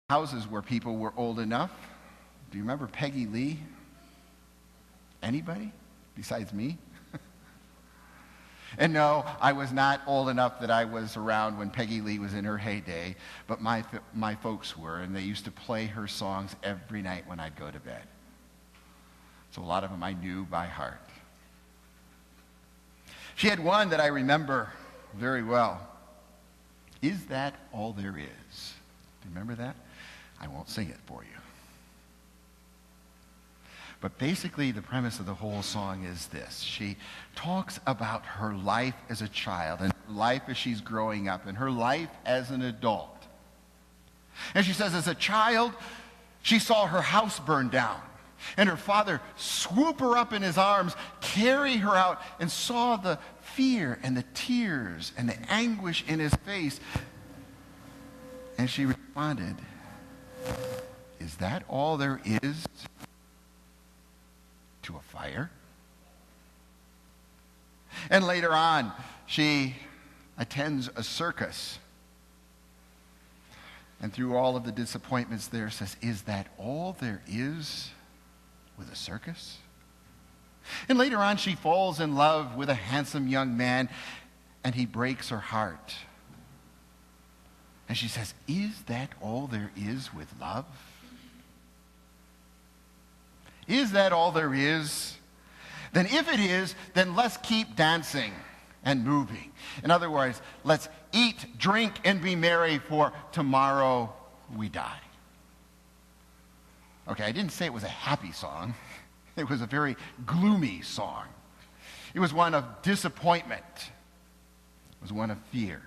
houses where people were old enough. Do you remember Peggy Lee? Anybody besides me? And no, I was not old enough that I was around when Peggy Lee was in her heyday, but my folks were, and they used to play her songs every night when I'd go to bed. So a lot of them I knew by heart. She had one that I remember very well. Is that all there is? Do you remember that? I won't sing it for you. But basically, the premise of the whole song is this. She talks about her life as a child and her life as she's growing up and her life as an adult. And she says, as a child, she saw her house burn down and her father swoop her up in his arms, carry her out, and saw the fear and the tears and the anguish in his face. And she responded, is that all there is to a fire? And later on, she attends a circus. And through all of the disappointments there, says, is that all there is with a circus? And later on, she falls in love with a handsome young man, and he breaks her heart. And she says, is that all there is with love? Is that all there is? Then if it is, then let's keep dancing and moving. In other words, let's eat, drink, and be merry, for tomorrow we die. Okay, I didn't say it was a happy song. It was a very gloomy song. It was one of disappointment. It was one of fear.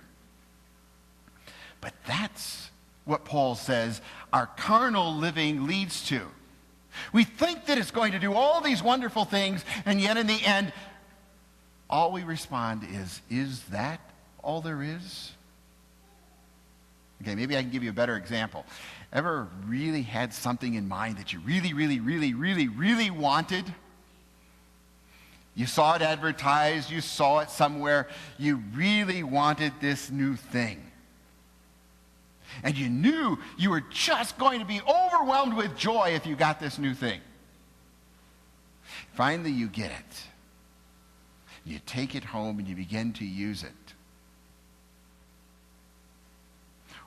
But that's what Paul says our carnal living leads to. We think that it's going to do all these wonderful things, and yet in the end, all we respond is that all there is? Okay, maybe I can give you a better example. Ever really had something in mind that you really wanted? You saw it advertised, you saw it somewhere, you really wanted this new thing. And you knew you were just going to be overwhelmed with joy if you got this new thing. Finally, you get it. You take it home and you begin to use it.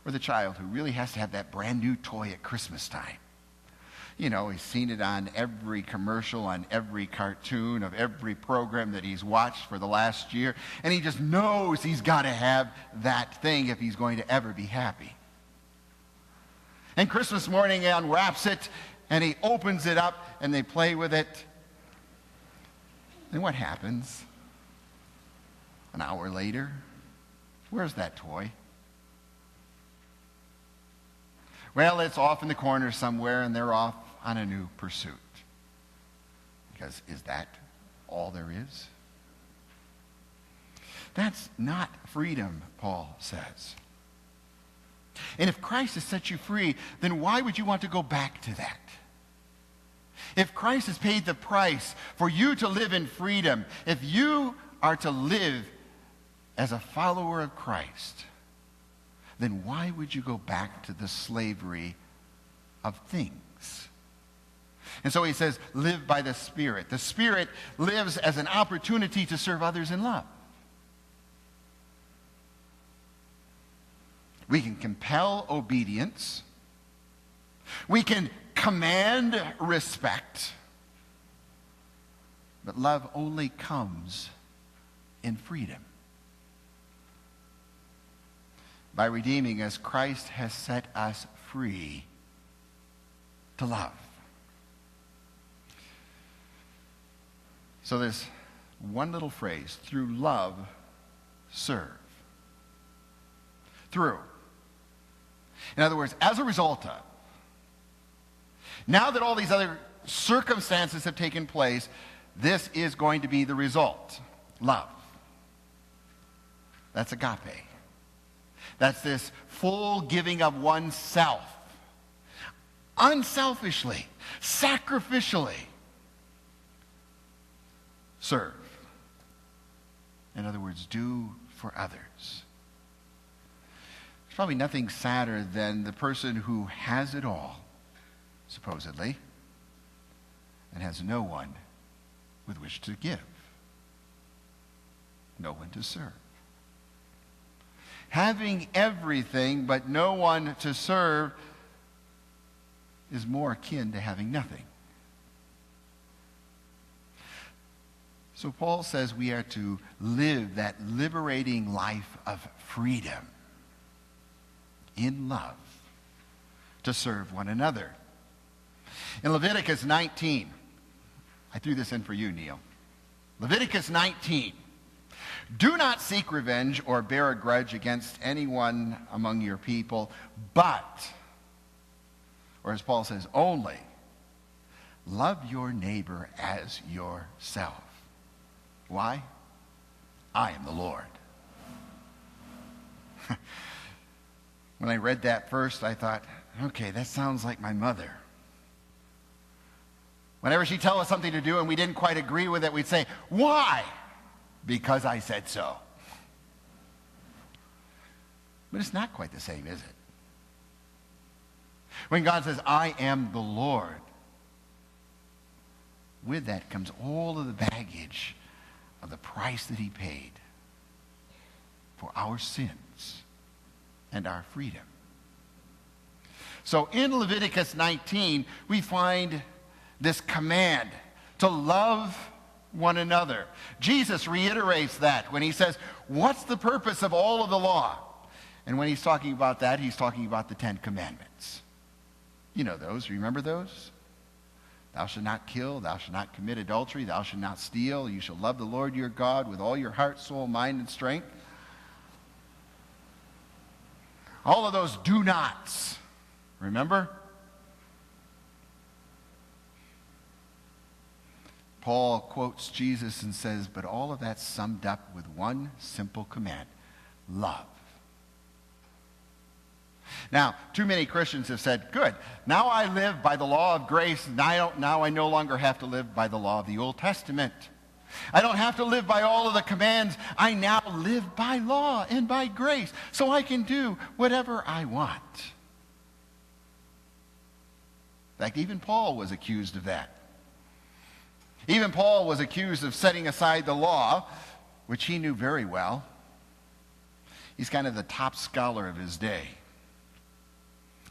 Or the child who really has to have that brand new toy at Christmas time. You know, he's seen it on every commercial, on every cartoon, of every program that he's watched for the last year. And he just knows he's got to have that thing if he's going to ever be happy. And Christmas morning, he unwraps it, and he opens it up, and they play with it. And what happens? An hour later, where's that toy? Well, it's off in the corner somewhere, and they're off on a new pursuit. Because is that all there is? That's not freedom, Paul says. And if Christ has set you free, then why would you want to go back to that? If Christ has paid the price for you to live in freedom, if you are to live as a follower of Christ, then why would you go back to the slavery of things? And so he says, live by the Spirit. The Spirit lives as an opportunity to serve others in love. We can compel obedience. We can command respect. But love only comes in freedom. By redeeming us, Christ has set us free to love. So there's one little phrase, through love, serve. Through. In other words, as a result of, now that all these other circumstances have taken place, this is going to be the result. Love. That's agape. That's this full giving of oneself. Unselfishly, sacrificially. Serve. In other words, do for others. There's probably nothing sadder than the person who has it all, supposedly, and has no one with which to give, no one to serve. Having everything but no one to serve is more akin to having nothing. So Paul says we are to live that liberating life of freedom in love to serve one another. In Leviticus 19, I threw this in for you, Neil. Leviticus 19. Do not seek revenge or bear a grudge against anyone among your people, but, or as Paul says, only love your neighbor as yourself. Why? I am the Lord. When I read that first, I thought, okay, that sounds like my mother. Whenever she'd tell us something to do and we didn't quite agree with it, we'd say, why? Because I said so. But it's not quite the same, is it? When God says, I am the Lord, with that comes all of the baggage of the price that he paid for our sins and our freedom. So in Leviticus 19, we find this command to love one another. Jesus reiterates that when he says, what's the purpose of all of the law? And when he's talking about that, he's talking about the 10 Commandments. You know those. Remember those? Thou shalt not kill. Thou shalt not commit adultery. Thou shalt not steal. You shall love the Lord your God with all your heart, soul, mind, and strength. All of those do nots. Remember? Paul quotes Jesus and says, but all of that's summed up with one simple command: love. Now, too many Christians have said, good, now I live by the law of grace. Now I no longer have to live by the law of the Old Testament. I don't have to live by all of the commands. I now live by law and by grace, so I can do whatever I want. In fact, even Paul was accused of that. Even Paul was accused of setting aside the law, which he knew very well. He's kind of the top scholar of his day.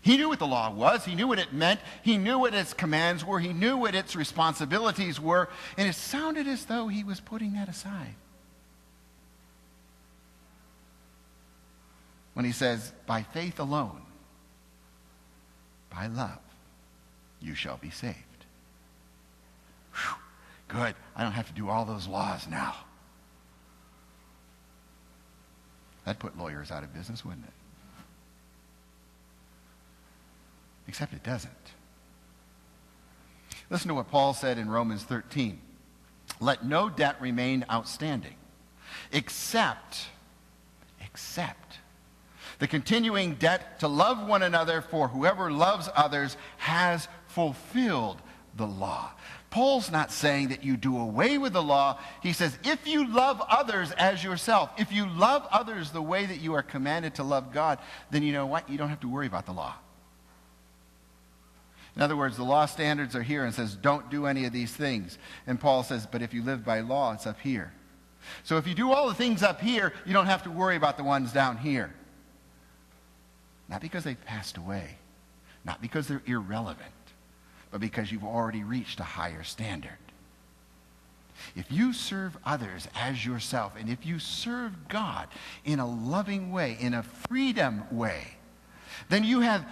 He knew what the law was. He knew what it meant. He knew what its commands were. He knew what its responsibilities were. And it sounded as though he was putting that aside. When he says, by faith alone, by love, you shall be saved. Whew, good. I don't have to do all those laws now. That'd put lawyers out of business, wouldn't it? Except it doesn't. Listen to what Paul said in Romans 13. Let no debt remain outstanding, except the continuing debt to love one another, for whoever loves others has fulfilled the law. Paul's not saying that you do away with the law. He says, if you love others as yourself, if you love others the way that you are commanded to love God, then you know what? You don't have to worry about the law. In other words, the law standards are here and says, don't do any of these things. And Paul says, but if you live by law, it's up here. So if you do all the things up here, you don't have to worry about the ones down here. Not because they've passed away, not because they're irrelevant, but because you've already reached a higher standard. If you serve others as yourself, and if you serve God in a loving way, in a freedom way, then you have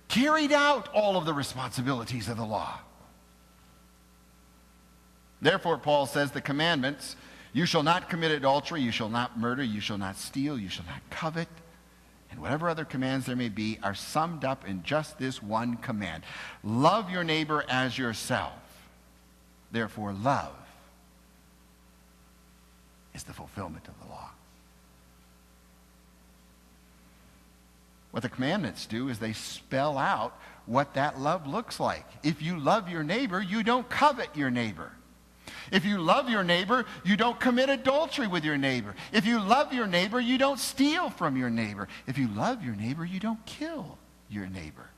carried out all of the responsibilities of the law. Therefore, Paul says the commandments, you shall not commit adultery, you shall not murder, you shall not steal, you shall not covet, and whatever other commands there may be are summed up in just this one command. Love your neighbor as yourself. Therefore, love is the fulfillment of the law. What the commandments do is they spell out what that love looks like. If you love your neighbor, you don't covet your neighbor. If you love your neighbor, you don't commit adultery with your neighbor. If you love your neighbor, you don't steal from your neighbor. If you love your neighbor, you don't kill your neighbor.